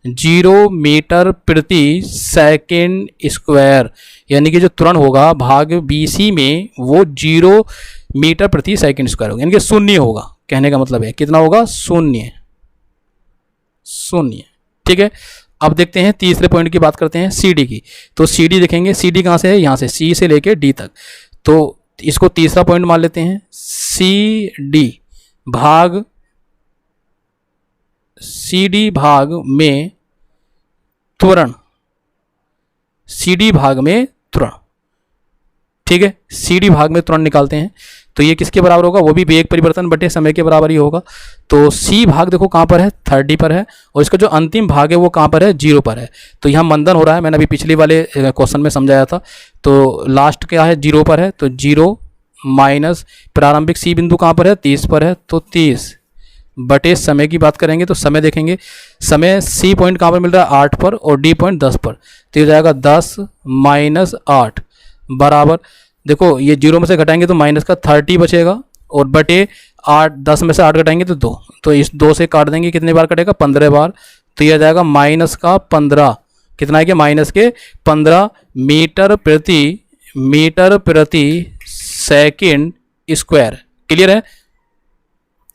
0 मीटर प्रति सेकेंड स्क्वायर, यानी कि जो त्वरण होगा भाग बी सी में वो 0 मीटर प्रति सेकेंड स्क्वायर होगा, यानी कि शून्य होगा। कहने का मतलब है कितना होगा, शून्य। ठीक है, अब देखते हैं तीसरे पॉइंट की बात करते हैं, सी डी की। तो सी डी देखेंगे, सी डी कहाँ से है, यहाँ से सी से लेके डी तक, तो इसको तीसरा पॉइंट मान लेते हैं, सी डी भाग में त्वरण, सी डी भाग में त्वरण। ठीक है, सी डी भाग में त्वरण निकालते हैं, तो ये किसके बराबर होगा, वो भी वेग परिवर्तन बटे समय के बराबर ही होगा। तो सी भाग देखो कहाँ पर है, 30 पर है, और इसका जो अंतिम भाग है वो कहाँ पर है, 0 पर है। तो यहाँ मंदन हो रहा है, मैंने अभी पिछले वाले क्वेश्चन में समझाया था। तो लास्ट क्या है, 0 पर है, तो 0 माइनस प्रारंभिक सी बिंदु कहाँ पर है, 30 पर है, तो 30 बटे समय की बात करेंगे तो समय देखेंगे, समय सी पॉइंट कहाँ पर मिल रहा है, 8 पर, और डी पॉइंट 10 पर। तो ये जाएगा 10 माइनस 8 बराबर, देखो ये 0 में से घटाएंगे तो माइनस का 30 बचेगा, और बटे 8, 10 में से 8 घटाएंगे तो 2, तो इस 2 से काट देंगे, कितने बार कटेगा, 15 बार। तो यह जाएगा माइनस का 15, कितना है कि माइनस के 15 मीटर प्रति सेकंड स्क्वायर। क्लियर है,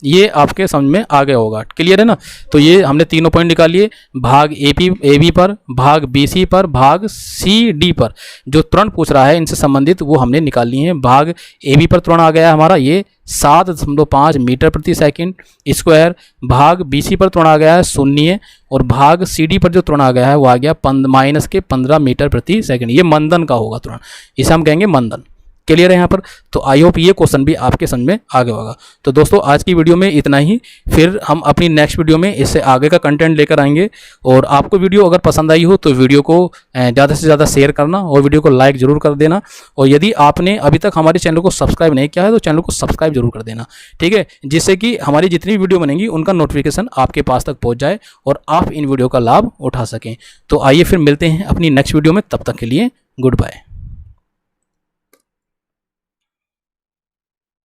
ये आपके समझ में आ गया होगा, क्लियर है ना। तो ये हमने तीनों पॉइंट निकाल लिए, भाग ए बी पर, भाग बी सी पर, भाग सी डी पर। जो त्वरण पूछ रहा है इनसे संबंधित वो हमने निकाल लिए हैं। भाग ए बी पर त्वरण आ गया है हमारा ये 7.5 मीटर प्रति सेकंड स्क्वायर, भाग बी सी पर त्वरण आ गया है 0, और भाग सी डी पर जो त्वरण आ गया है वो आ गया माइनस के 15 मीटर प्रति सेकंड। ये मंदन का होगा त्वरण, इसे हम कहेंगे मंदन। क्लियर है यहाँ पर। तो आई होप ये क्वेश्चन भी आपके समझ में आ गया होगा। तो दोस्तों आज की वीडियो में इतना ही, फिर हम अपनी नेक्स्ट वीडियो में इससे आगे का कंटेंट लेकर आएंगे। और आपको वीडियो अगर पसंद आई हो तो वीडियो को ज़्यादा से ज़्यादा शेयर करना और वीडियो को लाइक ज़रूर कर देना। और यदि आपने अभी तक हमारे चैनल को सब्सक्राइब नहीं किया है तो चैनल को सब्सक्राइब जरूर कर देना, ठीक है, जिससे कि हमारी जितनी वीडियो बनेंगी उनका नोटिफिकेशन आपके पास तक पहुँच जाए और आप इन वीडियो का लाभ उठा सकें। तो आइए फिर मिलते हैं अपनी नेक्स्ट वीडियो में, तब तक के लिए गुड बाय।